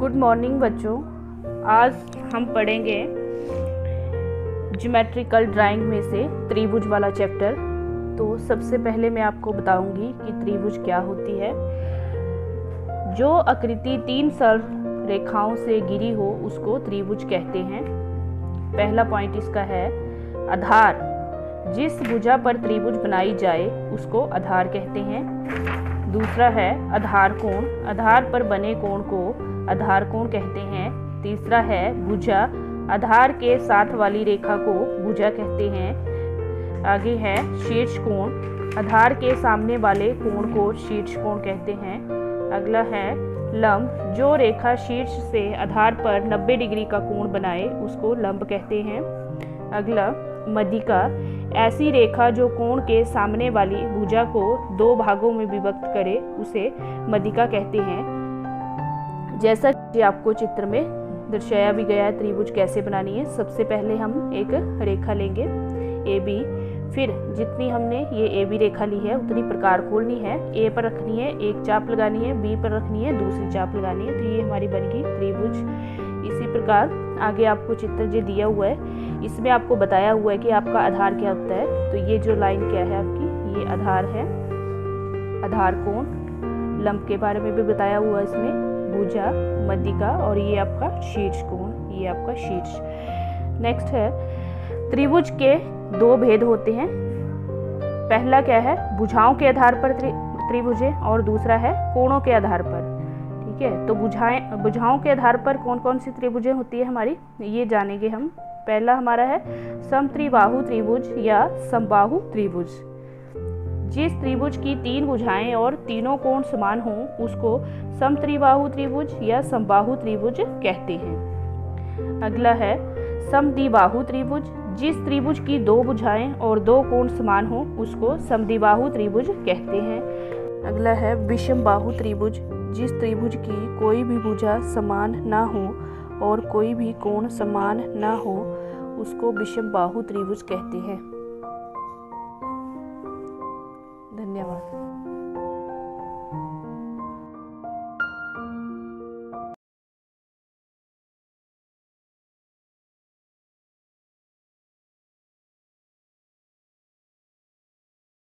Good morning बच्चों। आज हम पढ़ेंगे ज्योमेट्रिकल ड्राइंग में से त्रिभुज वाला चैप्टर। तो सबसे पहले मैं आपको बताऊंगी कि त्रिभुज क्या होती है। जो आकृति 3 सरल रेखाओं से घिरी हो उसको त्रिभुज कहते हैं। पहला पॉइंट इसका है आधार। जिस भुजा पर त्रिभुज बनाई जाए उसको आधार कहते हैं। दूसरा है आधार कोण। आधार पर बने कोण को आधार कोण कहते हैं। तीसरा है भुजा। आधार के साथ वाली रेखा को भुजा कहते हैं। आगे है शीर्ष कोण। आधार के सामने वाले कोण को शीर्ष कोण कहते हैं। अगला है लंब। जो रेखा शीर्ष से आधार पर 90 डिग्री का कोण बनाए उसको लंब कहते हैं। अगला मध्यिका। ऐसी रेखा जो कोण के सामने वाली भुजा को 2 भागों में विभक्त करे उसे मध्यिका कहते हैं। जैसा कि आपको चित्र में दर्शाया भी गया है त्रिभुज कैसे बनानी है। सबसे पहले हम एक रेखा लेंगे AB। फिर जितनी हमने ये AB रेखा ली है उतनी प्रकार खोलनी है। A पर रखनी है एक चाप लगानी है, B पर रखनी है दूसरी चाप लगानी है। तो ये हमारी बन गई त्रिभुज। इसी प्रकार आगे आपको चित्र जो दिया हुआ है इसमें आपको बताया हुआ है कि आपका आधार क्या होता है। तो ये जो लाइन क्या है आपकी, ये आधार है। आधार कोण, लंब के बारे में भी बताया हुआ है इसमें, भुजा, मध्यिका और ये आपका शीर्ष कोण, ये आपका शीर्ष। नेक्स्ट है त्रिभुज के 2 भेद होते हैं। पहला क्या है, भुजाओं के आधार पर त्रिभुज है और दूसरा है कोणों के आधार पर। ठीक है, तो भुजाओं के आधार पर कौन कौन सी त्रिभुजें होती है हमारी, ये जानेंगे हम। पहला हमारा है समत्रिबाहु त्रिभुज या समबाहु त्रिभुज। जिस त्रिभुज की 3 भुजाएं और तीनों कोण समान हों उसको समत्रिबाहु त्रिभुज या समबाहु त्रिभुज कहते हैं। अगला है समद्विबाहु त्रिभुज। जिस त्रिभुज की 2 भुजाएं और 2 कोण समान हों उसको समद्विबाहु त्रिभुज कहते हैं। अगला है विषमबाहु त्रिभुज। जिस त्रिभुज की कोई भी भुजा समान ना हो और कोई भी कोण समान ना हो उसको विषमबाहु त्रिभुज कहते हैं। धन्यवाद।